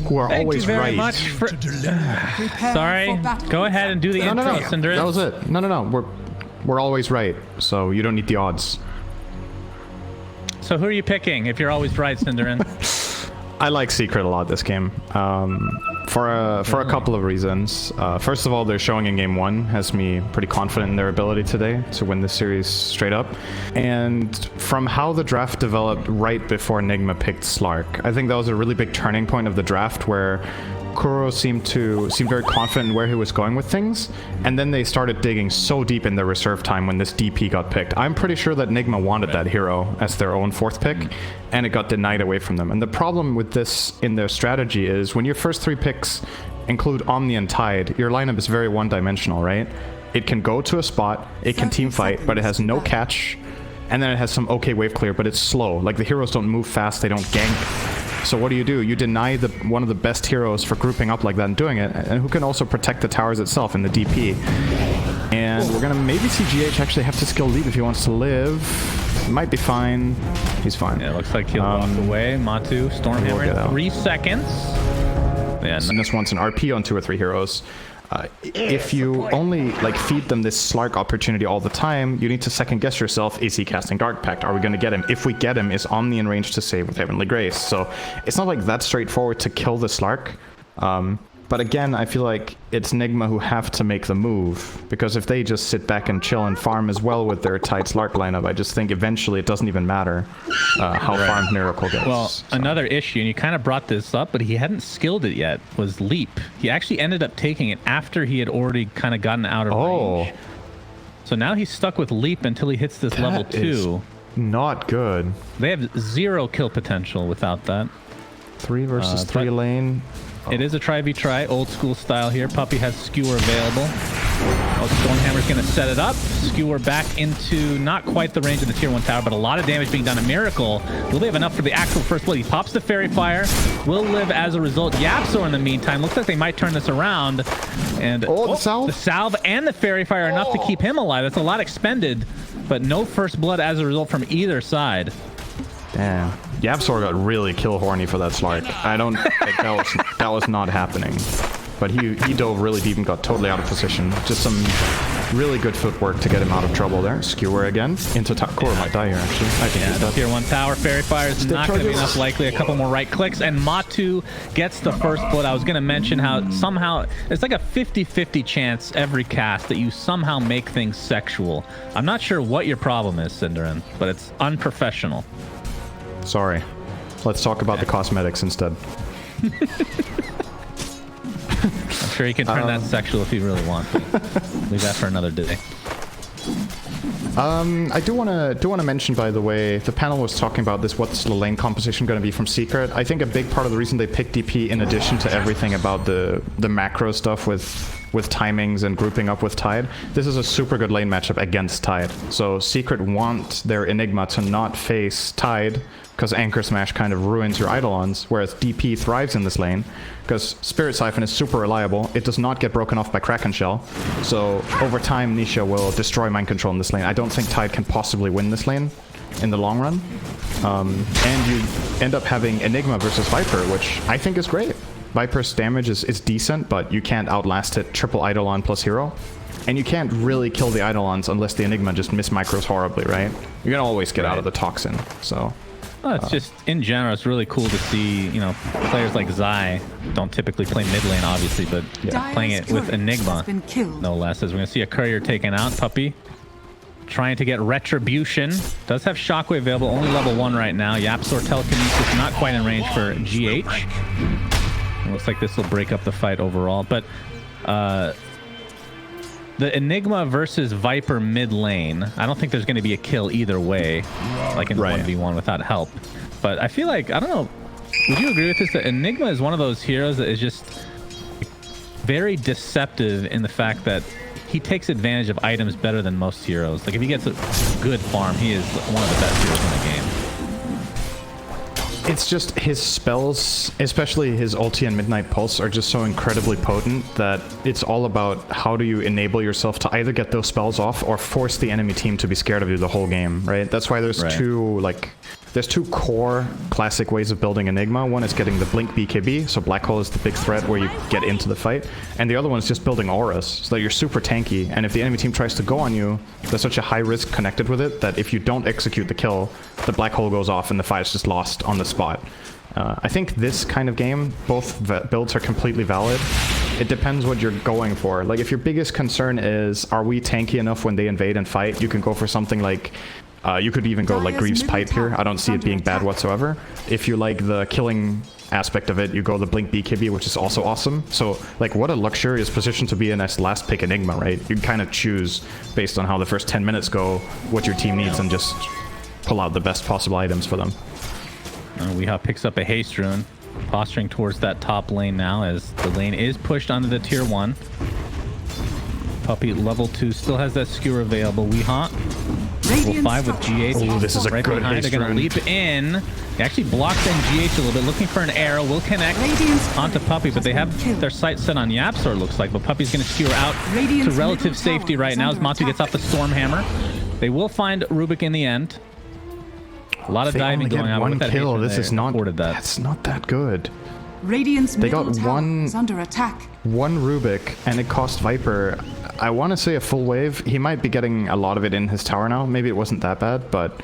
who are always right. Much for... Sorry. Go ahead and do the intro, Synderen. That was it. No. We're always right, so you don't need the odds. So who are you picking if you're always right, Synderen? I like Secret a lot this game. For a couple of reasons. First of all, their showing in game 1 has me pretty confident in their ability today to win this series straight up. And from how the draft developed right before Nigma picked Slark, I think that was a really big turning point of the draft where Kuro seemed very confident in where he was going with things, and then they started digging so deep in their reserve time when this DP got picked. I'm pretty sure that Nigma wanted that hero as their own 4th pick, and it got denied away from them. And the problem with this in their strategy is when your first 3 picks include Omni and Tide, your lineup is very one-dimensional, right? It can go to a spot, it can team fight, but it has no catch, and then it has some okay wave clear, but it's slow. Like, the heroes don't move fast, they don't gank. So what do? You deny one of the best heroes for grouping up like that and doing it, and who can also protect the towers itself in the DP. And we're gonna maybe see GH actually have to skill lead if he wants to live. He might be fine. He's fine. Yeah, it looks like he'll walk away. Matu, Stormhammer in 3 seconds. Yeah, Magnus wants an RP on 2 or 3 heroes. If you only feed them this Slark opportunity all the time, you need to second guess yourself. Is he casting Dark Pact? Are we going to get him? If we get him, is Omni in range to save with Heavenly Grace? So it's not like that straightforward to kill the Slark. But again, I feel like it's Nigma who have to make the move, because if they just sit back and chill and farm as well with their tight Slark lineup, I just think eventually it doesn't even matter how farmed Miracle gets. Well, another issue, and you kind of brought this up, but he hadn't skilled it yet, was Leap. He actually ended up taking it after he had already kind of gotten out of range. So now he's stuck with Leap until he hits this level 2. Not good. They have 0 kill potential without that. 3 versus 3 lane. It is a try-v-try, old school style here. Puppey has Skewer available. Stormhammer's going to set it up. Skewer back into not quite the range of the tier 1 tower, but a lot of damage being done to Miracle. Will they have enough for the actual first blood? He pops the Fairy Fire. Will live as a result. Yapsor in the meantime. Looks like they might turn this around. And the salve? The salve and the Fairy Fire are enough to keep him alive. That's a lot expended, but no first blood as a result from either side. Damn. Yapsor got really kill horny for that Slark. I don't think that was not happening. But he dove really deep and got totally out of position. Just some really good footwork to get him out of trouble there. Skewer again. Into top core might die here actually. I think he's dead. Tier 1 tower. Fairy Fire is not going to be enough likely. A couple more right clicks and Matu gets the first blood. I was going to mention how somehow it's like a 50-50 chance every cast that you somehow make things sexual. I'm not sure what your problem is, Synderen, but it's unprofessional. Sorry. Let's talk about the cosmetics instead. I'm sure he can turn that sexual if he really wants. Leave that for another day. I do want to mention, by the way, the panel was talking about this. What's the lane composition going to be from Secret? I think a big part of the reason they picked DP, in addition to everything about the macro stuff with timings and grouping up with Tide, this is a super good lane matchup against Tide. So Secret want their Enigma to not face Tide, because Anchor Smash kind of ruins your Eidolons, whereas DP thrives in this lane, because Spirit Siphon is super reliable. It does not get broken off by Kraken Shell, so over time Nisha will destroy Mind Control in this lane. I don't think Tide can possibly win this lane in the long run. And you end up having Enigma versus Viper, which I think is great. Viper's damage is decent, but you can't outlast it triple Eidolon plus hero. And you can't really kill the Eidolons unless the Enigma just miss-micros horribly, right? You're gonna always get out of the Toxin, so... Well, it's just, in general, it's really cool to see, players like Zai don't typically play mid lane, obviously, but playing it with Enigma, no less. As we're going to see a courier taken out. Puppey trying to get Retribution. Does have Shockwave available, only level 1 right now. Yapsor Telekinesis not quite in range for GH. It looks like this will break up the fight overall, but the Enigma versus Viper mid lane, I don't think there's going to be a kill either way, like in 1v1 without help. But I feel like, I don't know, would you agree with this? That Enigma is one of those heroes that is just very deceptive in the fact that he takes advantage of items better than most heroes. Like if he gets a good farm, he is one of the best heroes in the game. It's just his spells, especially his ulti and Midnight Pulse, are just so incredibly potent that it's all about how do you enable yourself to either get those spells off or force the enemy team to be scared of you the whole game, right? That's why there's there's two core classic ways of building Enigma. One is getting the Blink BKB, so Black Hole is the big threat where you get into the fight. And the other one is just building auras, so that you're super tanky. And if the enemy team tries to go on you, there's such a high risk connected with it that if you don't execute the kill, the Black Hole goes off and the fight is just lost on the spot. I think this kind of game, both builds are completely valid. It depends what you're going for. Like, if your biggest concern is, are we tanky enough when they invade and fight, you can go for something like... you could even go like Greaves Pipe here. I don't see it being bad whatsoever. If you like the killing aspect of it, you go the Blink BKB, which is also awesome. So, like, what a luxurious position to be in as last pick Enigma, right? You can kind of choose, based on how the first 10 minutes go, what your team needs and just pull out the best possible items for them. Weehaw picks up a Haste Rune, posturing towards that top lane now as the lane is pushed onto the tier 1. Puppey level 2 still has that skewer available. Weehaw level 5 with GH. Oh, this is a right good behind. They're going to leap in. They actually blocked in GH a little bit, looking for an arrow. Will connect onto Puppey, but they have their sights set on Yapsor, looks like. But Puppey's going to skewer out to relative safety right now as Matu gets off the Stormhammer. They will find Rubik in the end. A lot of diving going on with that kill. This there. is not. That's not that good. They got one under attack. One Rubik, and it cost Viper. I want to say a full wave. He might be getting a lot of it in his tower now. Maybe it wasn't that bad, but...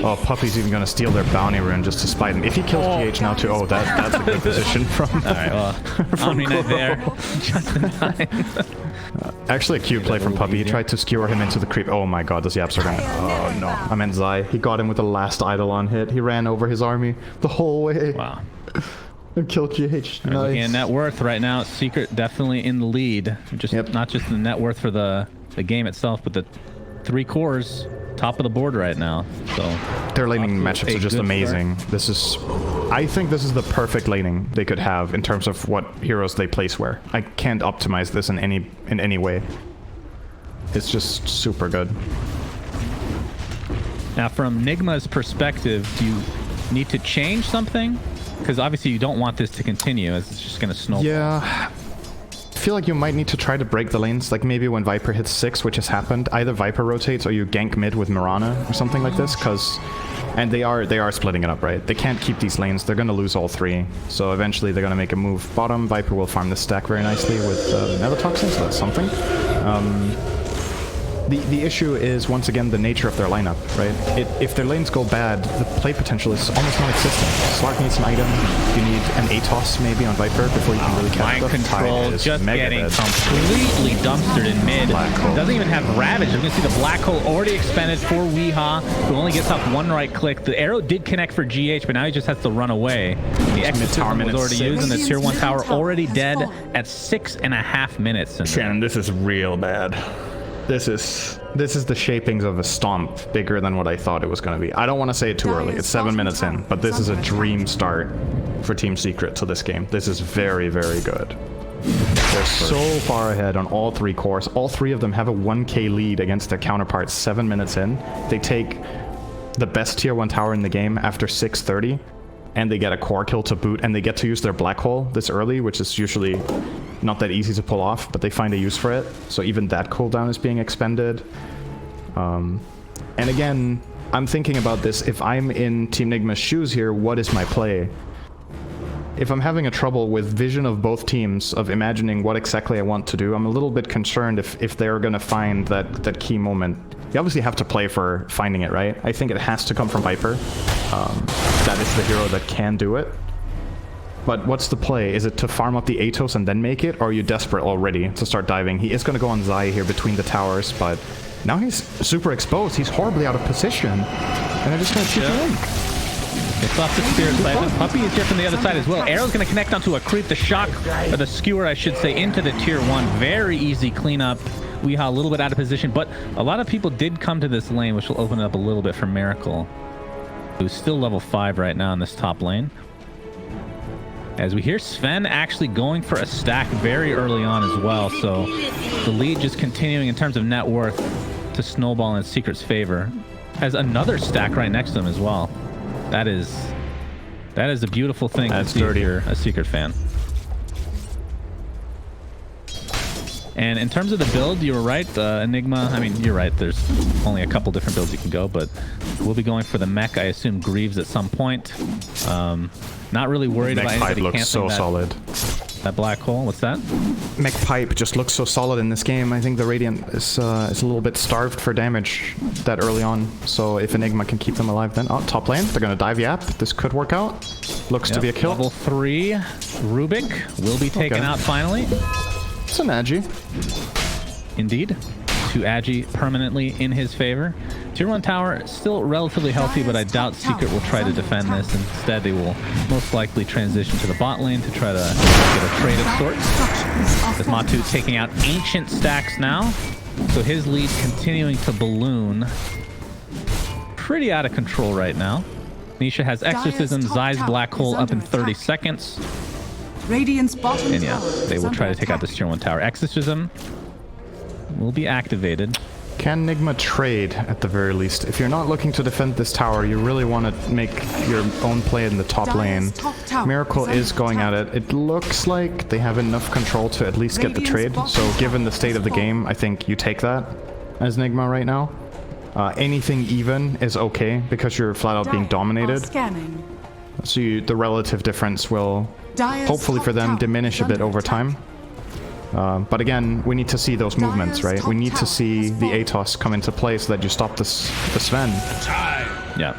Oh, Puppey's even going to steal their bounty rune just to spite him. If he kills GH now too, oh, that's a good position from... Alright, well, Omniknight there. Just in time. Actually, a cute play from Puppey. He tried to skewer him into the creep. Oh my god, this Yapsor gonna... Oh no, I meant Zai. He got him with the last Eidolon hit. He ran over his army the whole way. Wow. And killed GH. Nice. Looking at net worth right now, Secret definitely in the lead. Just not just the net worth for the game itself, but the 3 cores top of the board right now. So their laning matchups are just amazing. This is... I think this is the perfect laning they could have in terms of what heroes they place where. I can't optimize this in any way. It's just super good. Now, from Nigma's perspective, do you need to change something? Because obviously you don't want this to continue, as it's just going to snowball. Yeah. I feel like you might need to try to break the lanes, like maybe when Viper hits 6, which has happened, either Viper rotates or you gank mid with Mirana or something like this, because... And they are splitting it up, right? They can't keep these lanes. They're going to lose all 3. So eventually they're going to make a move bottom. Viper will farm this stack very nicely with Nether Toxin, so that's something. The issue is, once again, the nature of their lineup, right? If their lanes go bad, the play potential is almost non-existent. Slark needs an item. You need an ATOS maybe on Viper before you can really catch Mind control just getting completely dumpstered in mid. Doesn't even have Ravage. You can see the Black Hole already expended for Weehaw, who only gets off 1 right click. The arrow did connect for GH, but now he just has to run away. The exorcism was already used, and the tier 1 tower already dead at 6.5 minutes. Shannon, this is real bad. This is the shapings of a stomp bigger than what I thought it was going to be. I don't want to say it too early. It's 7 minutes in, but this is a dream start for Team Secret to this game. This is very, very good. They're so far ahead on all 3 cores. All 3 of them have a 1k lead against their counterparts 7 minutes in. They take the best tier 1 tower in the game after 6:30, and they get a core kill to boot, and they get to use their Black Hole this early, which is usually not that easy to pull off, but they find a use for it. So even that cooldown is being expended. And again, I'm thinking about this. If I'm in Team Nigma's shoes here, what is my play? If I'm having a trouble with vision of both teams, of imagining what exactly I want to do, I'm a little bit concerned if they're going to find that key moment. You obviously have to play for finding it, right? I think it has to come from Viper. That is the hero that can do it. But what's the play? Is it to farm up the Atos and then make it? Or are you desperate already to start diving? He is going to go on Zai here between the towers, but now he's super exposed. He's horribly out of position. And they're just going to chip him in. It's off the Spirit side, but Puppey is here from the other side as well. Arrow's going to connect onto a creep, the shock, or the skewer, I should say, into the tier 1. Very easy cleanup. Weehaw a little bit out of position, but a lot of people did come to this lane, which will open it up a little bit for Miracle, who's still level 5 right now in this top lane. As we hear Sven actually going for a stack very early on as well, so the lead just continuing in terms of net worth to snowball in Secret's favor. Has another stack right next to him as well. That is a beautiful thing to see if you're a Secret fan. And in terms of the build, you were right, Enigma. I mean, you're right. There's only a couple different builds you can go, but we'll be going for the mech. I assume Greaves at some point. Not really worried about anybody looks so solid. That black hole. What's that? Mech Pipe just looks so solid in this game. I think the Radiant is a little bit starved for damage that early on. So if Enigma can keep them alive, then top lane they're gonna dive Yap. This could work out. Looks to be a kill. Level 3 Rubik will be taken out finally. It's an Agi. Indeed. 2 Agi permanently in his favor. Tier 1 tower still relatively healthy, but I doubt Secret will try to defend this. Instead, they will most likely transition to the bot lane to try to get a trade of sorts. With Matu taking out ancient stacks now. So his lead continuing to balloon. Pretty out of control right now. Nisha has Exorcism, Zai's Black Hole up in 30 seconds. Radiant's bottom and yeah, they will try to take out this tier 1 tower. Exorcism will be activated. Can Nigma trade at the very least? If you're not looking to defend this tower, you really want to make your own play in the top lane. Miracle is going at it. It looks like they have enough control to at least get the trade. So given the state of the game, I think you take that as Nigma right now. Anything even is okay because you're flat out being dominated. So the relative difference will hopefully for them diminish a bit over time. But again, we need to see those movements, right? We need to see the Atos come into play so that you stop the Sven. Yeah.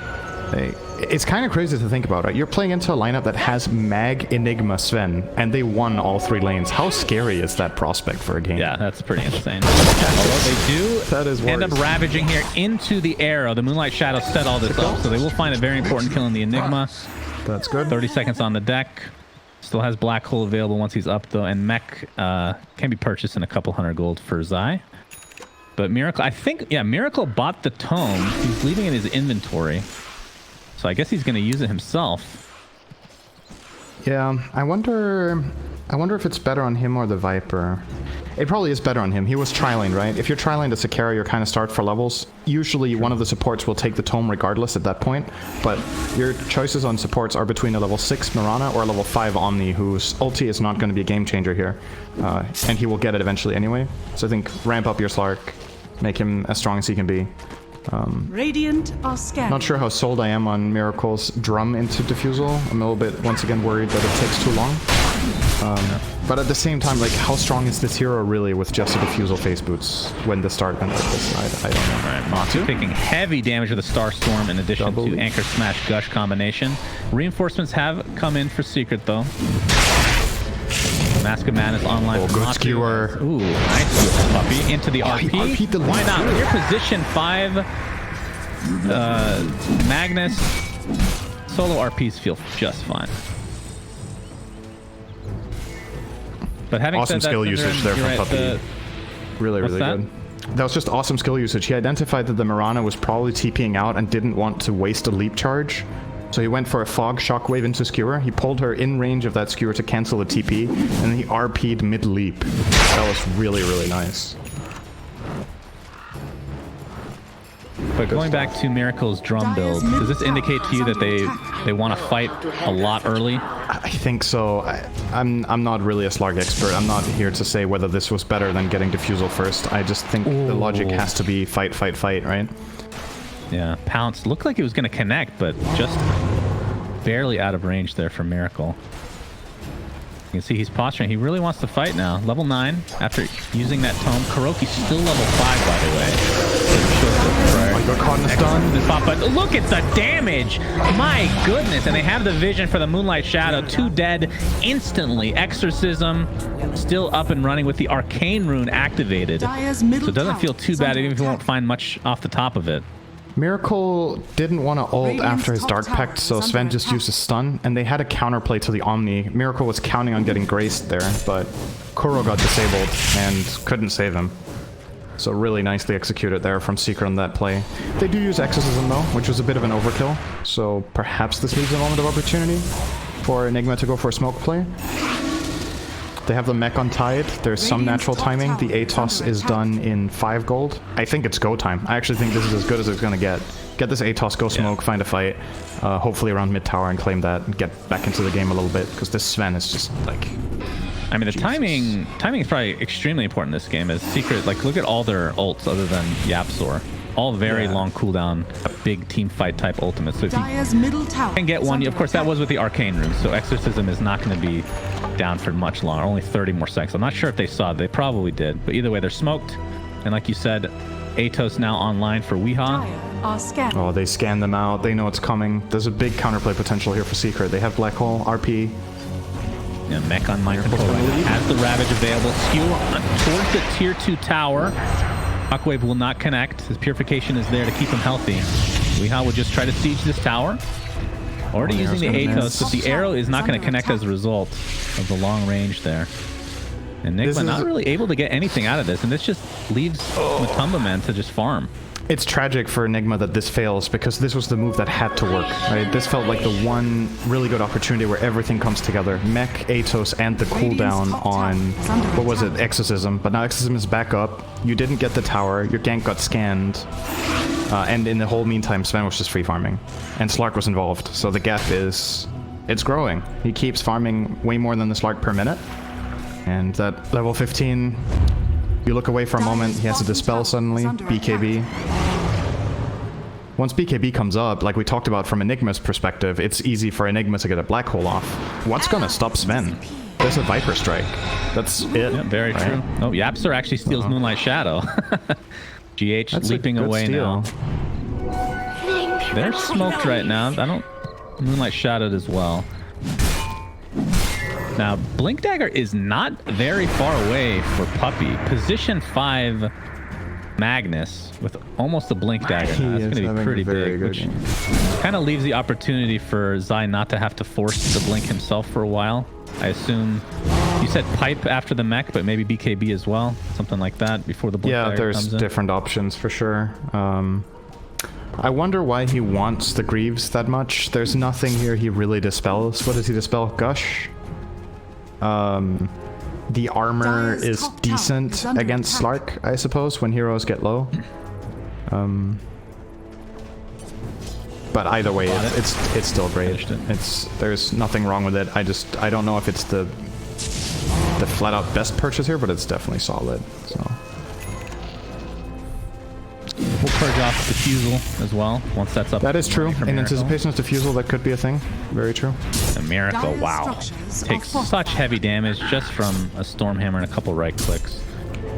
It's kind of crazy to think about, right? You're playing into a lineup that has Mag, Enigma, Sven, and they won all 3 lanes. How scary is that prospect for a game? Yeah, that's pretty insane. Although they do end up ravaging here into the arrow. The Moonlight Shadow set all this up, so they will find a very important kill in the Enigma. That's good. 30 seconds on the deck. Still has Black Hole available once he's up, though, and Mech can be purchased in a couple hundred gold for Zai. But Miracle, I think, yeah, Miracle bought the tome. He's leaving it in his inventory. So I guess he's going to use it himself. Yeah, I wonder if it's better on him or the Viper. It probably is better on him. He was trialing, right? If you're trialing to Sakara, you're kind of start for levels. Usually one of the supports will take the tome regardless at that point, but your choices on supports are between a level 6 Mirana or a level 5 Omni, whose ulti is not going to be a game changer here. And he will get it eventually anyway. So I think ramp up your Slark, make him as strong as he can be. Radiant are scanning. Not sure how sold I am on Miracle's drum into Diffusal. I'm a little bit, once again, worried that it takes too long. But at the same time, like, how strong is this hero really with just a Diffusal face boots when the start went like this? I don't know. All right, Matu taking heavy damage with the Star Storm in addition to Anchor Smash Gush combination. Reinforcements have come in for Secret, though. Mask of Madness online. Oh, good skewer. Ooh, nice Puppey into the RP. Why not? Your position 5, Magnus, solo RPs feel just fine. But having awesome said skill that, usage there from Puppey. Really, really good. That was just awesome skill usage. He identified that the Mirana was probably TPing out and didn't want to waste a leap charge. So he went for a Fog Shockwave into Skewer. He pulled her in range of that Skewer to cancel the TP, and then he RP'd mid-leap. That was really, really nice. But going back to Miracle's drum build, does this indicate to you that they want to fight a lot early? I think so. I'm not really a Slark expert. I'm not here to say whether this was better than getting Diffusal first. I just think the logic has to be fight, fight, fight, right? Yeah, Pounce looked like it was going to connect, but just barely out of range there for Miracle. You can see he's posturing. He really wants to fight now. Level 9 after using that tome. Kuroki's still level 5, by the way. I got caught in the stun. But look at the damage! My goodness! And they have the vision for the Moonlight Shadow. 2 dead instantly. Exorcism still up and running with the Arcane Rune activated. So it doesn't feel too bad, even if you won't find much off the top of it. Miracle didn't want to ult after his Dark Pact, so Sven just used a stun, and they had a counterplay to the Omni. Miracle was counting on getting graced there, but Kuro got disabled and couldn't save him. So really nicely executed there from Secret on that play. They do use Exorcism though, which was a bit of an overkill, so perhaps this leaves a moment of opportunity for Enigma to go for a smoke play. They have the mech on Tide. There's some natural timing. The ATOS is done in 5 gold. I think it's go time. I actually think this is as good as it's gonna get. Get this ATOS, go smoke, find a fight, hopefully around mid tower and claim that and get back into the game a little bit, because this Sven is just like... I mean, the timing is probably extremely important in this game. As Secret, like, look at all their ults other than Yapzor. All very long cooldown, big team fight type ultimates. So if you can get one, of course, that was with the arcane runes, so Exorcism is not going to be down for much longer, only 30 more seconds. I'm not sure if they saw it. They probably did. But either way, they're smoked. And like you said, Atos now online for Weehaw. Oh, they scan them out. They know it's coming. There's a big counterplay potential here for Secret. They have Black Hole, RP. Yeah, mech on Microphone has the Ravage available. Skew towards the tier 2 tower. Shockwave will not connect. His purification is there to keep him healthy. Weehaw will just try to siege this tower. Already using the Atos, but the arrow is not going to connect as a result of the long range there. And Nigma not really able to get anything out of this, and this just leaves Matumba Man to just farm. It's tragic for Nigma that this fails, because this was the move that had to work, right? This felt like the one really good opportunity where everything comes together. Mech, Atos, and the cooldown on, what was it, Exorcism. But now Exorcism is back up. You didn't get the tower, your gank got scanned, and in the whole meantime, Sven was just free farming. And Slark was involved, so the gap is... it's growing. He keeps farming way more than the Slark per minute. And that level 15... you look away for a moment, he has to dispel suddenly, BKB. Once BKB comes up, like we talked about from Enigma's perspective, it's easy for Enigma to get a Black Hole off. What's gonna stop Sven? There's a Viper Strike. That's it. Yeah, very true. Oh, Yapzor actually steals Moonlight Shadow. GH that's leaping away steal. Now. They're smoked right now. I don't... Moonlight Shadowed as well. Now, Blink Dagger is not very far away for Puppey. Position 5 Magnus with almost a Blink Dagger now. That's going to be pretty big, which kind of leaves the opportunity for Zai not to have to force the Blink himself for a while. I assume you said Pipe after the mech, but maybe BKB as well, something like that before the Blink Dagger there's comes in. Different options for sure. I wonder why he wants the Greaves that much. There's nothing here he really dispels. What does he dispel? Gush? The armor is decent against Slark, I suppose, when heroes get low. But either way, it's still great. There's nothing wrong with it. I don't know if it's the flat out best purchase here, but it's definitely solid. So we'll purge off Diffusal as well once that's up. That is true. In anticipation of Diffusal, that could be a thing. Very true. A Miracle, wow. Takes such heavy damage just from a Stormhammer and a couple right clicks.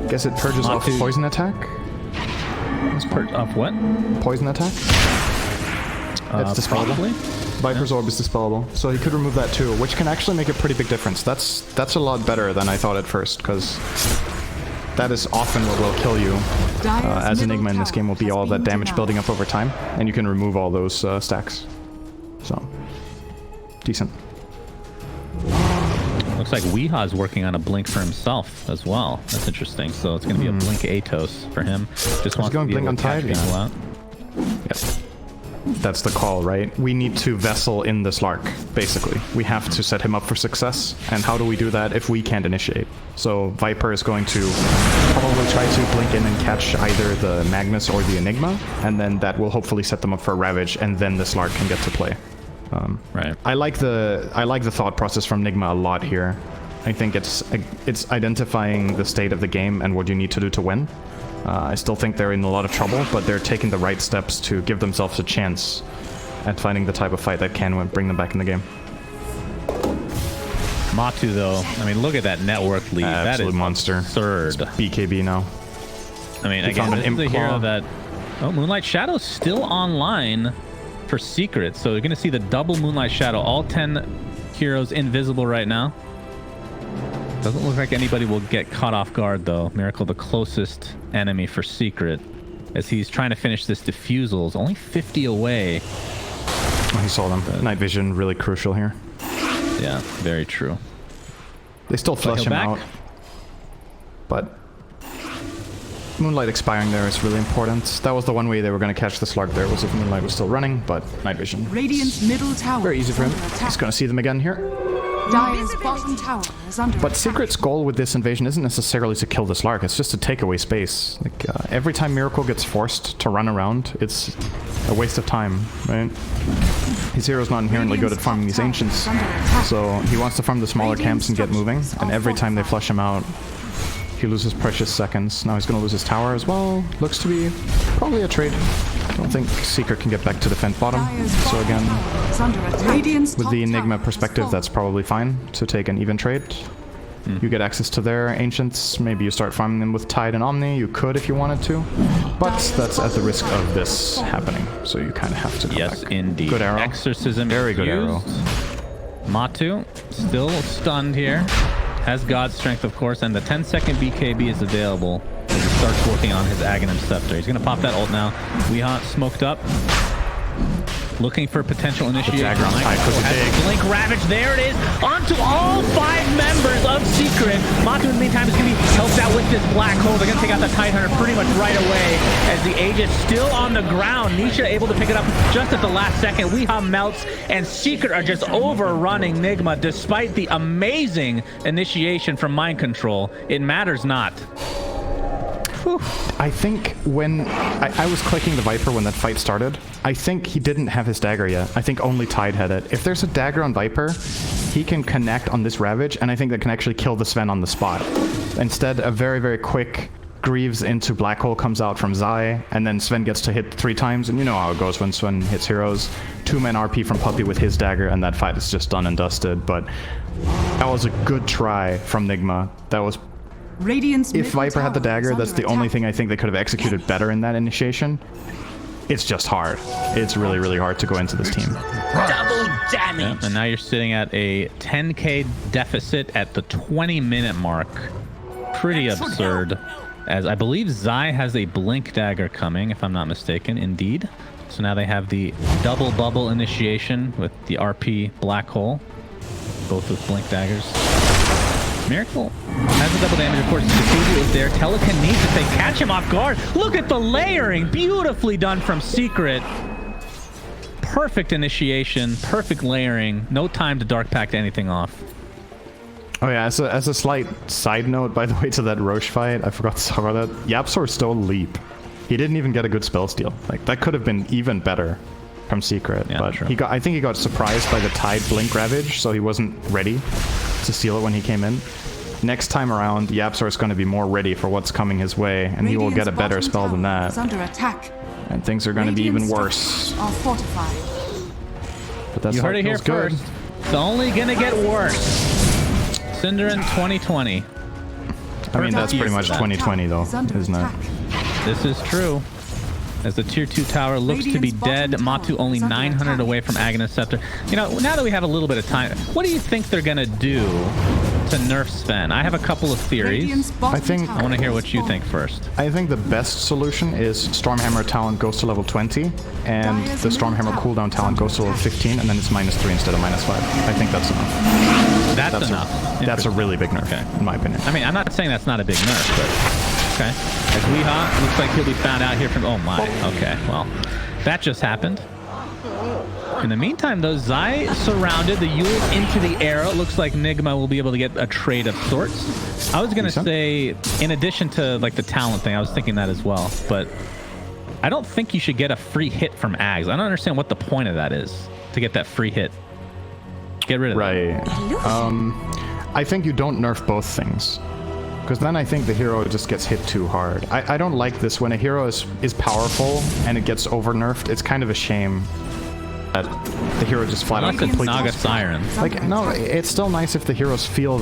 Guess it purges off poison attack? It's off what? Poison attack? It's dispellable. Viper's Orb is dispellable, so he could remove that too, which can actually make a pretty big difference. That's a lot better than I thought at first, because that is often what will kill you as Enigma in this game, will be all that damage building up over time, and you can remove all those stacks. So, decent. Looks like Weehaw's working on a Blink for himself as well. That's interesting. So it's going to be a Blink Atos for him. Just wants to be able to catch people out. Yes. That's the call, right? We need to Vessel in the Slark, basically. We have to set him up for success. And how do we do that if we can't initiate? So Viper is going to probably try to blink in and catch either the Magnus or the Enigma, and then that will hopefully set them up for Ravage, and then the Slark can get to play. Right. I like the thought process from Nigma a lot here. I think it's identifying the state of the game and what you need to do to win. I still think they're in a lot of trouble, but they're taking the right steps to give themselves a chance at finding the type of fight that can bring them back in the game. Matu, though, I mean, look at that network lead. That is monster. Absurd. It's BKB now. I mean, again, this is a hero that... Oh, Moonlight Shadow's still online for Secret, so you're going to see the double Moonlight Shadow. All 10 heroes invisible right now. Doesn't look like anybody will get caught off guard, though. Miracle, the closest enemy for Secret, as he's trying to finish this Diffusal, is only 50 away. Oh, he saw them. Night vision, really crucial here. Yeah, very true. They still flush him out. But Moonlight expiring there is really important. That was the one way they were going to catch the Slark there, was if Moonlight was still running, but Night vision. Radiant's middle tower. Very easy for him. He's going to see them again here. Dire's bottom tower is under But attack. Secret's goal with this invasion isn't necessarily to kill this Lark, it's just to take away space. Like, every time Miracle gets forced to run around, it's a waste of time, right? His hero's not inherently good at farming these Ancients, so he wants to farm the smaller camps and get moving, and every time they flush him out, he loses precious seconds. Now he's going to lose his tower as well. Looks to be probably a trade. Don't think Secret can get back to defend bottom, so again, with the Enigma perspective, that's probably fine to take an even trade. You get access to their Ancients, maybe you start farming them with Tide and Omni, you could if you wanted to, but that's at the risk of this happening, so you kind of have to go Yes, back. indeed. Good arrow. Exorcism Very is good used. arrow. Matu still stunned here. Has God's Strength, of course, and the 10-second BKB is available as he starts working on his Aghanim Scepter. He's going to pop that ult now. Weehaw smoked up. Looking for potential initiation. dagger on Tide was a dig. Blink Ravage, there it is. Onto all 5 members of Secret. Matu, in the meantime, is going to be helped out with this black hole. They're going to take out the Tide Hunter pretty much right away as the Aegis still on the ground. Nisha able to pick it up just at the last second. Weehaw melts, and Secret are just overrunning Nigma despite the amazing initiation from Mind Control. It matters not. I think when I was clicking the Viper when that fight started, I think he didn't have his dagger yet. I think only Tide had it. If there's a dagger on Viper, he can connect on this Ravage, and I think that can actually kill the Sven on the spot. Instead, a very, very quick Greaves into Black Hole comes out from Zai, and then Sven gets to hit 3 times, and you know how it goes when Sven hits heroes. 2-man RP from Puppey with his dagger, and that fight is just done and dusted, but that was a good try from Nigma. That was... If Viper had the dagger, that's the only thing I think they could have executed better in that initiation. It's just hard. It's really, really hard to go into this team. Double damage. Yeah, and now you're sitting at a 10k deficit at the 20-minute mark. Pretty absurd. As I believe Zai has a Blink Dagger coming, if I'm not mistaken. Indeed. So now they have the double bubble initiation with the RP Black Hole. Both with Blink Daggers. Miracle has a double damage, of course. Cathedral is there. Telekinesis, they catch him off guard. Look at the layering. Beautifully done from Secret. Perfect initiation, perfect layering. No time to Dark Pact anything off. Oh yeah, as a slight side note, by the way, to that Roche fight, I forgot to talk about that. Yapsor stole Leap. He didn't even get a good spell steal. Like, that could have been even better from Secret, Yeah, but true. I think he got surprised by the Tide Blink Ravage, so he wasn't ready to steal it when he came in. Next time around, Yapsor is going to be more ready for what's coming his way, and he will get a better spell than that. Under attack. And things are going to be even worse. Are fortified. But that's You heard it here good. first. It's only gonna get worse. Cinderin 2020. I mean, that's pretty much That. 2020 though, isn't it? This is true. As the tier 2 tower looks to be dead, Matu only 900 away from Aghanim Scepter. You know, now that we have a little bit of time, what do you think they're gonna do to nerf Sven? I have a couple of theories. I think- I want to hear what you think first. I think the best solution is Stormhammer talent goes to level 20, and the Stormhammer cooldown talent goes to level 15, and then it's -3 instead of -5. I think that's enough. That's enough. That's a really big nerf, Okay. in my opinion. I mean, I'm not saying that's not a big nerf, but okay. As Weehaw looks like he'll be found out here from. Oh my. Okay. Well, that just happened. In the meantime, though, Zai surrounded the Yules into the arrow. It looks like Nigma will be able to get a trade of sorts. I was gonna say, in addition to like the talent thing, I was thinking that as well. But I don't think you should get a free hit from Ags. I don't understand what the point of that is to get that free hit. Get rid of that. Right. I think you don't nerf both things. Because then I think the hero just gets hit too hard. I don't like this. When a hero is powerful and it gets over-nerfed, it's kind of a shame that the hero just flat out Unless it's completely... Naga Siren. Like, no, it's still nice if the heroes feel,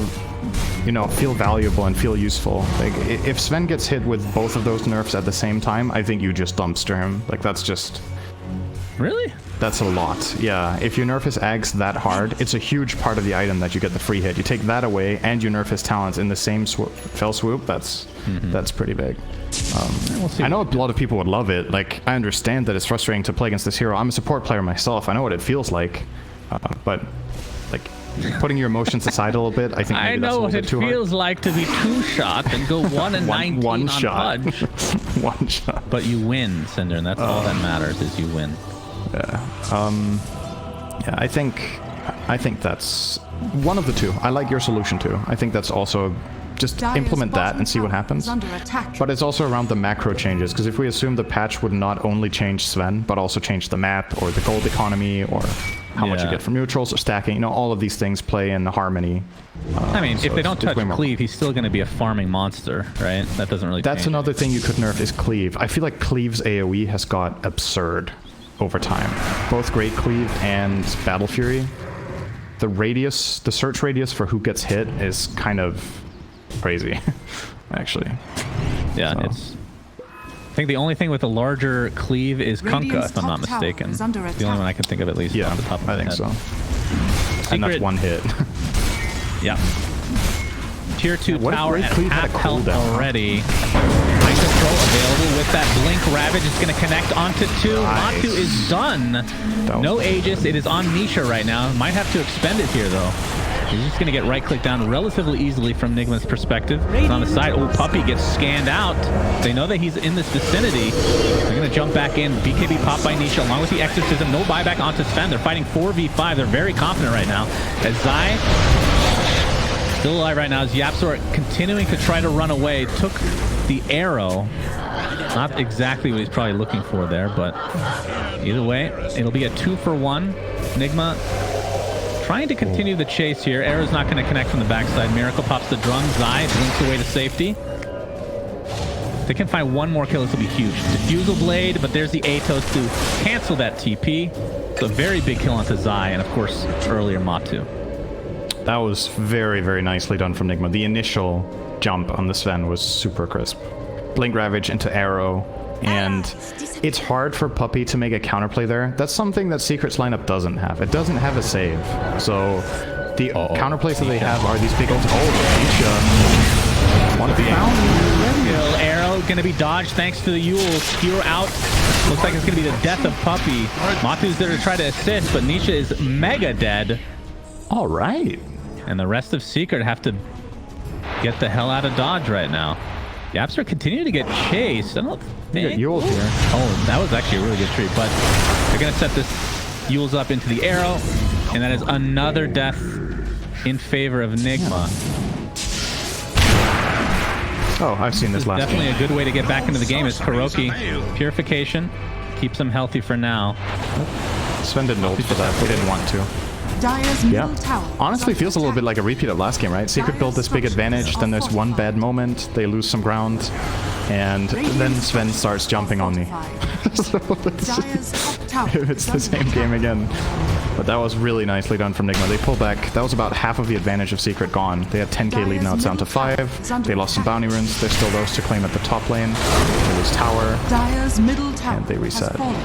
you know, feel valuable and feel useful. Like, if Sven gets hit with both of those nerfs at the same time, I think you just dumpster him. Like, that's just... Really? That's a lot. Yeah, if you nerf his Ags that hard, it's a huge part of the item that you get the free hit. You take that away, and you nerf his talents in the same fell swoop. That's pretty big. I know a lot of people would love it. Like, I understand that it's frustrating to play against this hero. I'm a support player myself. I know what it feels like. But, like, putting your emotions aside a little bit, I think maybe I that's a know little what bit it too hard. feels like to be 2-shot and go 1 and 19 One on shot. Pudge. One shot. But you win, Cinder, and that's all that matters is you win. Yeah, I think I think that's one of the two. I like your solution too. I think that's also just Dire's implement that bottom and see what tower happens. is under attack. But it's also around the macro changes, because if we assume the patch would not only change Sven, but also change the map or the gold economy or how much you get from neutrals or stacking, you know, all of these things play in harmony. I mean, so if they don't touch way more- Cleave, he's still going to be a farming monster, right? That doesn't really That's change. another thing you could nerf is Cleave. I feel like Cleave's AoE has got absurd over time. Both Great Cleave and Battle Fury. The radius, the search radius for who gets hit is kind of crazy, actually. Yeah, So. it's... I think the only thing with a larger Cleave is Kunkka, Radiant's if I'm not top tower mistaken. is under It's the only attack. one I can think of, at least, Yeah, off the top of my I think head. so. Secret, And that's one hit. Yeah. Tier 2 what if tower Great at Cleave had half a health cooldown? already. Mind control available with that Blink Ravage. It's going to connect onto 2. Nice. Matu is done. was No nice. Aegis. It is on Nisha right now. Might have to expend it here, though. He's just going to get right-clicked down relatively easily from Nigma's perspective. He's on the side. Oh, Puppey gets scanned out. They know that he's in this vicinity. They're going to jump back in. BKB popped by Nisha along with the Exorcism. No buyback onto Sven. They're fighting 4v5. They're very confident right now. As Zai, still alive right now, as Yapsor continuing to try to run away. Took the arrow. Not exactly what he's probably looking for there, but either way, it'll be a 2-for-1. Nigma trying to continue the chase here. Arrow's not going to connect from the backside. Miracle pops the drum. Zai blinks away to safety. If they can find one more kill, this will be huge. Diffusal Blade, but there's the Atos to cancel that TP. So a very big kill onto Zai, and of course, earlier Matu. That was very, very nicely done from Nigma. The initial jump on the Sven was super crisp. Blink Ravage into Arrow, and it's hard for Puppey to make a counterplay there. That's something that Secret's lineup doesn't have. It doesn't have a save. So the counterplays that they have are these big ults. Oh, Nisha. One of the Kill Arrow going to be dodged thanks to the Yule. Skewer out. Looks like it's going to be the death of Puppey. Matu's there to try to assist, but Nisha is mega dead. All right. And the rest of Secret have to get the hell out of Dodge right now. Yapsor continue to get chased. I don't think... Yule's here. Oh, that was actually a really good treat, but they're going to set this Yule's up into the arrow, and that is another death in favor of Nigma. Oh, I've seen this last Definitely game. a good way to get back into the game is Kuroki. Purification keeps them healthy for now. Sven didn't ult for that. They didn't want to. Dire's middle tower. Honestly, feels a little bit like a repeat of last game, right? Secret built this big advantage, then there's one bad moment, they lose some ground, and then Sven starts jumping on me. So it's the same game again. But that was really nicely done from Nigma. They pull back. That was about half of the advantage of Secret gone. They had 10k lead, now it's down to 5. They lost some bounty runes. There's still those to claim at the top lane. They lose tower. Dire's middle tower And they reset. has fallen.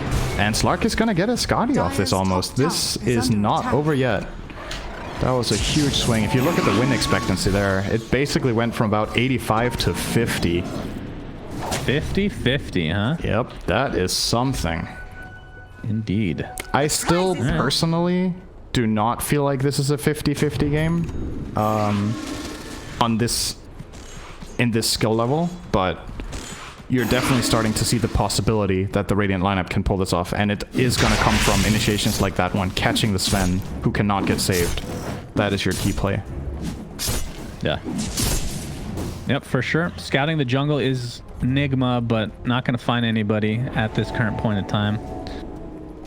And Slark is going to get a Scotty off this almost. This is not over yet. That was a huge swing. If you look at the win expectancy there, it basically went from about 85 to 50. 50-50, huh? Yep, that is something. Indeed. I still personally do not feel like this is a 50-50 game in this skill level, but you're definitely starting to see the possibility that the Radiant lineup can pull this off, and it is going to come from initiations like that one, catching the Sven, who cannot get saved. That is your key play. Yeah. Yep, for sure. Scouting the jungle is Nigma, but not going to find anybody at this current point in time.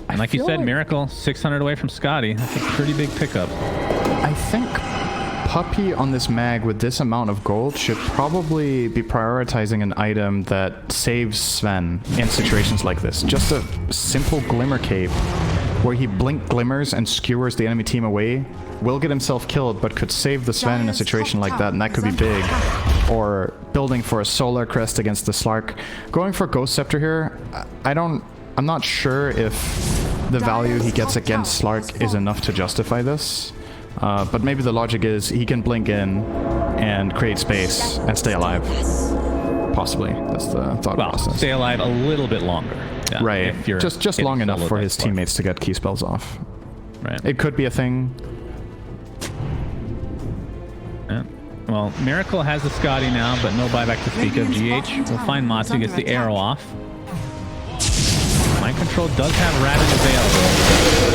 And like you said, Miracle, 600 away from Scotty. That's a pretty big pickup. I think Puppey on this mag with this amount of gold should probably be prioritizing an item that saves Sven in situations like this. Just a simple Glimmer Cape where he blink glimmers and skewers the enemy team away, will get himself killed, but could save the Sven in a situation like that, and that could be big. Or building for a Solar Crest against the Slark. Going for Ghost Scepter here, I'm not sure if the value he gets against Slark is enough to justify this. But maybe the logic is he can blink in and create space and stay alive. Possibly. That's the thought process. Stay alive a little bit longer. Yeah, right. if you're Just long enough for his Slark. teammates to get key spells off. Right. It could be a thing. Yeah. Well, Miracle has the Scotty now, but no buyback to speak of. GH will find Matu, gets the arrow off. Might control, does have Ravage available.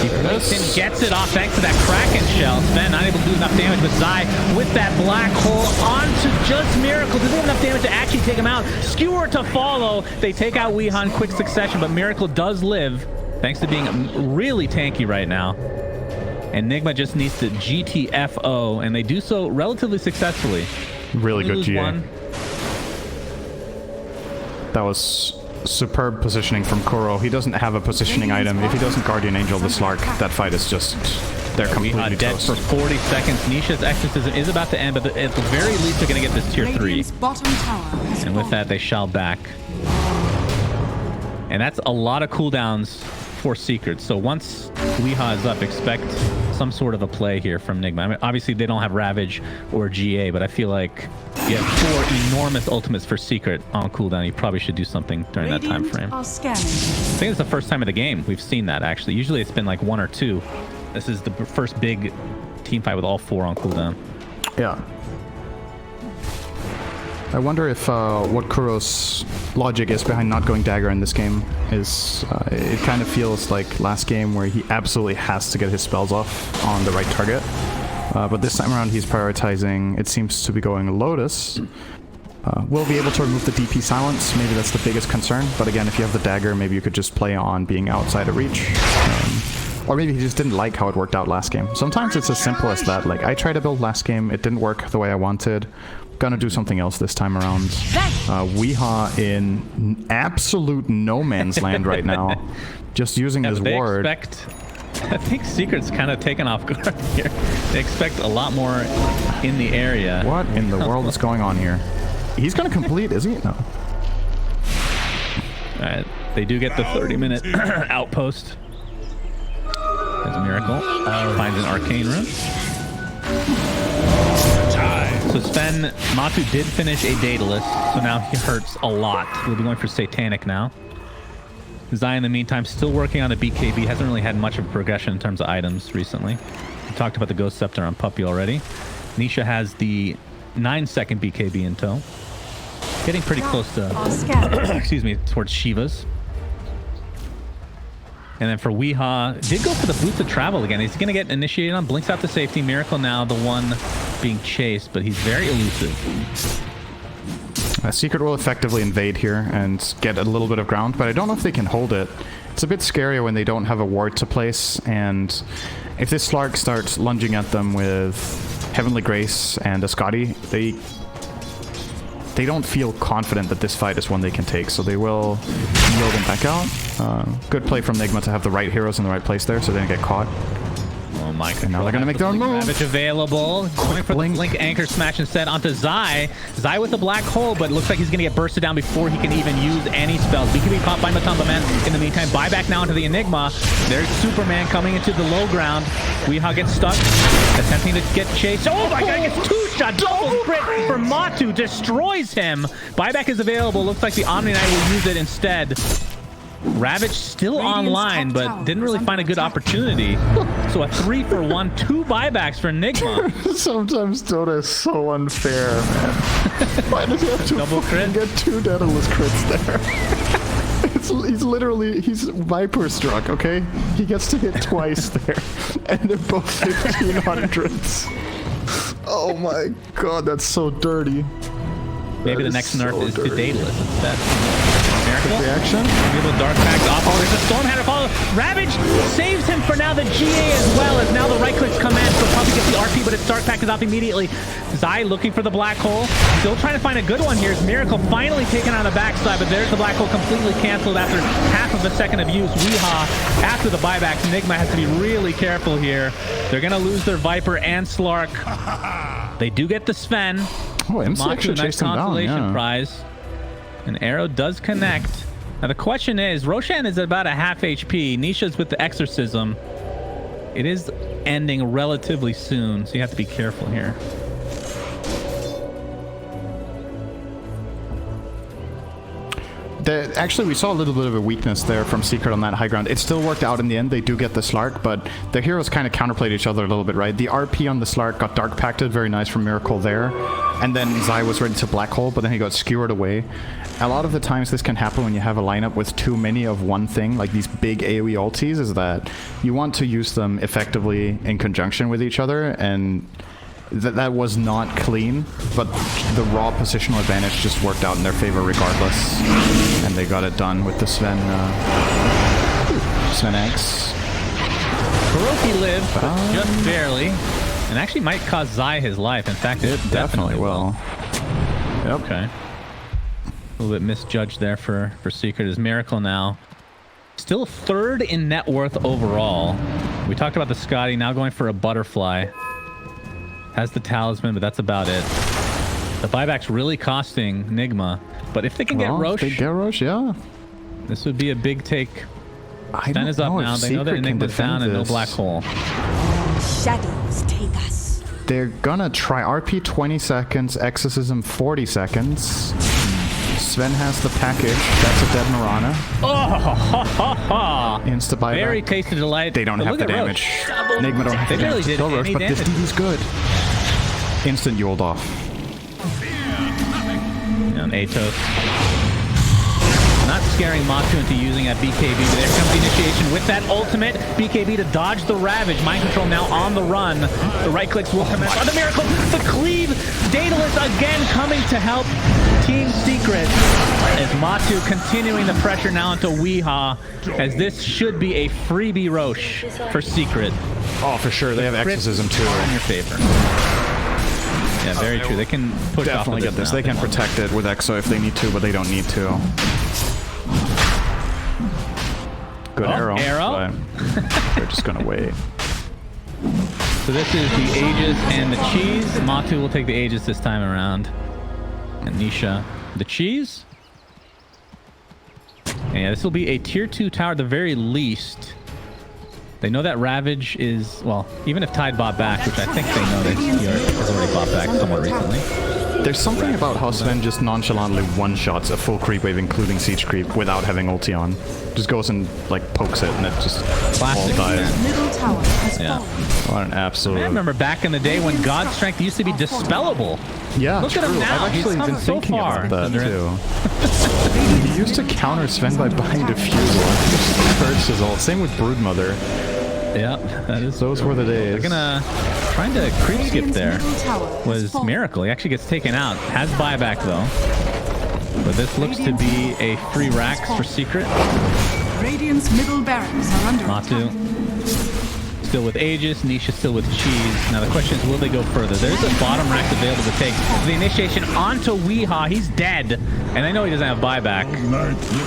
He flips and gets it off thanks to that Kraken shell. Sven not able to do enough damage, but Zai with that black hole onto just Miracle. Doesn't have enough damage to actually take him out. Skewer to follow. They take out Weeha in quick succession, but Miracle does live thanks to being really tanky right now. And Nigma just needs to GTFO, and they do so relatively successfully. Really good GA. One. That was superb positioning from Kuro. He doesn't have a positioning item. If he doesn't Guardian Angel the Slark, that fight is just... They're completely dead toast. for 40 seconds. Nisha's exorcism is about to end, but at the very least they're going to get this tier 3. And with that, they shall back. And that's a lot of cooldowns for Secrets. So once Weeha is up, expect some sort of a play here from Nigma. I mean, obviously, they don't have Ravage or GA, but I feel like you have 4 enormous ultimates for Secret on cooldown. You probably should do something during that time frame. I think it's the first time of the game we've seen that, actually. Usually it's been like 1 or 2. This is the first big team fight with all 4 on cooldown. Yeah. I wonder if what Kuro's logic is behind not going dagger in this game is it kind of feels like last game where he absolutely has to get his spells off on the right target. But this time around he's prioritizing, it seems to be going Lotus. We'll be able to remove the DP silence, maybe that's the biggest concern. But again, if you have the dagger, maybe you could just play on being outside of reach. Or maybe he just didn't like how it worked out last game. Sometimes it's as simple as that. Like, I tried to build last game, it didn't work the way I wanted. Gonna do something else this time around. Weeha in absolute no man's land right now. Just using his ward. I think Secret's kind of taken off guard here. They expect a lot more in the area. What in the world is going on here? He's gonna complete, is he? No. Alright, they do get the 30-minute outpost. There's a Miracle. Finds an arcane rune. So Sven, Matu did finish a Daedalus, so now he hurts a lot. We'll be going for Satanic now. Zai, in the meantime, still working on a BKB. Hasn't really had much of a progression in terms of items recently. We talked about the Ghost Scepter on Puppey already. Nisha has the 9-second BKB in tow. Getting pretty close to, excuse me, towards Shiva's. And then for Weeha, did go for the Boots of Travel again. He's going to get initiated on, blinks out to safety. Miracle now the one being chased, but he's very elusive. Secret will effectively invade here and get a little bit of ground, but I don't know if they can hold it. It's a bit scarier when they don't have a ward to place, and if this Slark starts lunging at them with Heavenly Grace and a Scotty, they don't feel confident that this fight is one they can take, so they will yield them back out. Good play from Nigma to have the right heroes in the right place there so they don't get caught. Oh my god. Now they're going to make their own move. Ravage available. Going for the Blink Anchor Smash instead onto Zai. Zai with the black hole, but it looks like he's going to get bursted down before he can even use any spells. BKB popped by Matamba Man. In the meantime, buyback now into the Enigma. There's Superman coming into the low ground. Weeha gets stuck. Attempting to get chased. Oh my god, he gets 2-shot. Double crit for Matu. Destroys him. Buyback is available. Looks like the Omniknight will use it instead. Ravage still online, but didn't really find a good opportunity. So a 3-for-1, 2 buybacks for Nigma. Sometimes Dota is so unfair, man. Why does he have to double crit? Get 2 Daedalus crits there? He's Viper struck, okay? He gets to hit twice there. And they're both 1500s. Oh my god, that's so dirty. Maybe the next nerf is to Daedalus instead. Reaction? Able Dark Pact off. Oh, there's a Storm Hatter follow. Ravage saves him for now the GA as well, as now the right click command so Puppey gets the RP, but its Dark Pact is off immediately. Zai looking for the black hole. Still trying to find a good one here. Miracle finally taken on the backside, but there's the black hole completely canceled after half of a second of use. Weeha, after the buybacks, Nigma has to be really careful here. They're going to lose their Viper and Slark. They do get the Sven. Oh, MC actually nice chased him down, consolation prize. An arrow does connect. Now the question is, Roshan is about a half HP. Nisha's with the exorcism. It is ending relatively soon, so you have to be careful here. Actually, we saw a little bit of a weakness there from Secret on that high ground. It still worked out in the end. They do get the Slark, but the heroes kind of counterplayed each other a little bit, right? The RP on the Slark got Dark Pacted, very nice from Miracle there. And then Zai was ready to Black Hole, but then he got skewered away. A lot of the times this can happen when you have a lineup with too many of one thing, like these big AoE ultis, is that you want to use them effectively in conjunction with each other, and that was not clean, but the raw positional advantage just worked out in their favor regardless, and they got it done with the Sven X. Kuroki lived, but just barely, and actually might cost Zai his life. In fact, it definitely will. Yep. Okay. A little bit misjudged there for Secret. Is Miracle now still third in net worth overall. We talked about the Scotty, now going for a Butterfly. Has the Talisman, but that's about it. The buyback's really costing Nigma, but if they can get Roche, they get Roche, yeah. This would be a big take. Sven is up know now. They know that Enigma's down and no Black Hole. Shadows take us. They're gonna try RP 20 seconds, Exorcism 40 seconds. Sven has the package. That's a dead Mirana. Oh, ha, ha, ha. Insta buyback. Very tasty delight. They don't have the damage. Nigma don't have the barely damage. did Roche, any but damage. this DD's good. Instant Yuled off. And Atos. Not scaring Matu into using that BKB, but there comes the initiation with that ultimate. BKB to dodge the Ravage. Mind Control now on the run. The right clicks will commence. Oh, the Miracle! The Cleave! Daedalus again coming to help Team Secret. As Matu continuing the pressure now into Weehaw, as this should be a freebie Roche for Secret. Oh, for sure. They have Exorcism too. In your favor. Yeah, very true. They can push Definitely off of get this. They can protect it with Exo if they need to, but they don't need to. Good arrow. Arrow. But they're just gonna wait. So this is the Aegis and the Cheese. Matu will take the Aegis this time around. And Nisha, the Cheese. And yeah, this will be a tier 2 tower at the very least. They know that Ravage is, well, even if Tide bought back, which I think they know that he has already bought back somewhat recently. There's something about how Sven just nonchalantly one-shots a full creep wave, including siege creep, without having ulti on. Just goes and like pokes it, and it just all dies. Middle tower has Yeah. fallen. What an absolute. I remember back in the day when God's Strength used to be dispellable. Yeah, Look at him now. I've actually He's been come so thinking far. about that too. He used to counter Sven by buying Diffusal. Just curse his ult. Same with Broodmother. Yeah, that is. Those were the days. They're gonna trying to creep skip Radiant's there. middle tower has Was fallen. Miracle. He actually gets taken out. Has buyback though. But this looks to be a free racks for Secret. Radiant's middle barracks are under Matu attack. still with Aegis, Nisha still with Cheese. Now the question is, will they go further? There's a bottom rack available to take. The initiation onto Weehaw. He's dead. And I know he doesn't have buyback.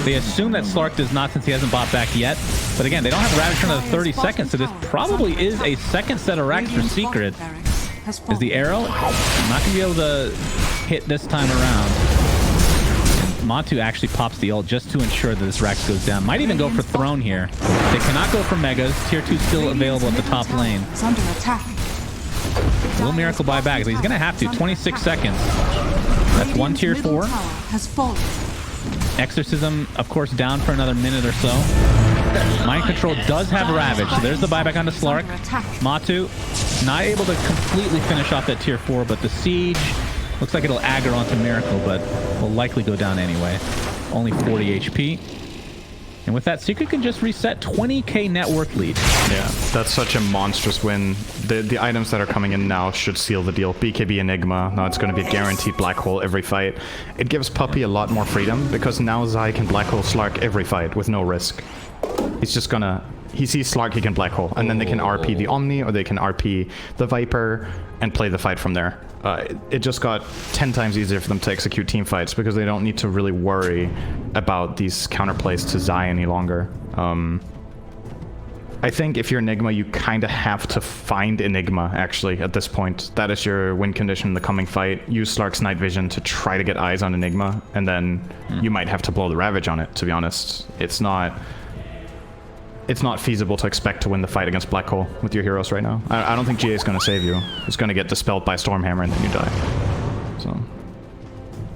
They assume that Slark does not since he hasn't bought back yet. But again, they don't have Ravage for another 30 seconds, so this probably is a second set of racks for Radiant's Secret. bottom barracks has Is fallen. the arrow not going to be able to hit this time around. And Matu actually pops the ult just to ensure that this Rax goes down. Might even go for Throne here. They cannot go for Megas. Tier 2 still available at the top lane. It's under attack. Will Miracle buy back? He's going to have to. 26 seconds. That's one tier 4. Has fallen. Exorcism, of course, down for another minute or so. Mind Control does have Ravage, so there's the buyback onto Slark. Matu, not able to completely finish off that tier 4, but the Siege looks like it'll aggro onto Miracle, but will likely go down anyway. Only 40 HP. And with that, Secret can just reset 20k net worth lead. Yeah, that's such a monstrous win. The items that are coming in now should seal the deal. BKB Enigma, now it's going to be a guaranteed black hole every fight. It gives Puppey a lot more freedom, because now Zai can black hole Slark every fight with no risk. He's just gonna... He sees Slark, he can black hole, and then they can RP the Omni, or they can RP the Viper, and play the fight from there. It just got 10 times easier for them to execute team fights, because they don't need to really worry about these counterplays to Zai any longer. I think if you're Nigma, you kind of have to find Enigma, actually, at this point. That is your win condition in the coming fight. Use Slark's night vision to try to get eyes on Enigma, and then you might have to blow the Ravage on it, to be honest. It's not feasible to expect to win the fight against Black Hole with your heroes right now. I don't think GA is going to save you. It's going to get dispelled by Stormhammer and then you die. So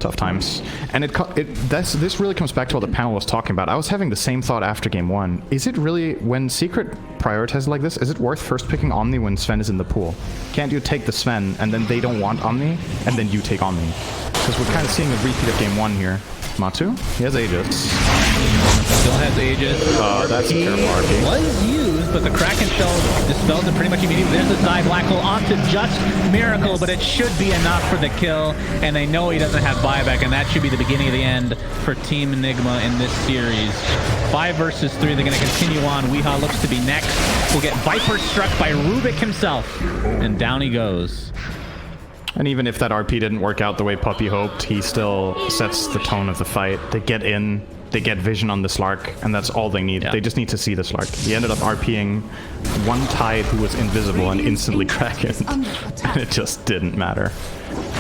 tough times. And this really comes back to what the panel was talking about. I was having the same thought after game 1. Is it really, when Secret prioritizes like this, is it worth first picking Omni when Sven is in the pool? Can't you take the Sven and then they don't want Omni and then you take Omni? Because we're kind of seeing a repeat of game 1 here. Matu, he has Aegis. Still has Aegis. That's a terrible RP. Was used, but the Kraken Shell dispels it pretty much immediately. There's a Zai Black Hole onto just Miracle, but it should be enough for the kill, and they know he doesn't have buyback, and that should be the beginning of the end for Team Nigma in this series. 5 versus 3, they're going to continue on. Weehaw looks to be next. We'll get Viper struck by Rubik himself, and down he goes. And even if that RP didn't work out the way Puppey hoped, he still sets the tone of the fight. They get in, they get vision on the Slark, and that's all they need. Yeah. They just need to see the Slark. He ended up RPing one Tide who was invisible and instantly Kraken. And it just didn't matter.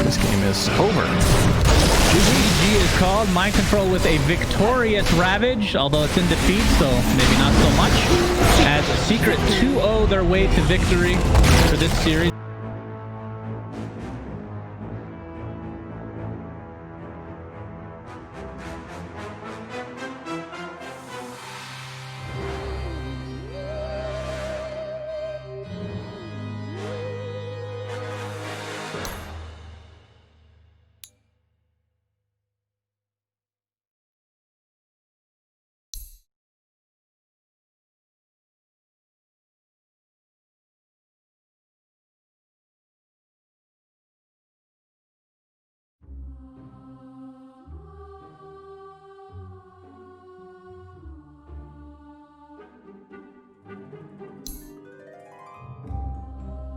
This game is over. GG is called. Mind Control with a victorious Ravage, although it's in defeat, so maybe not so much. As Secret 2-0 their way to victory for this series.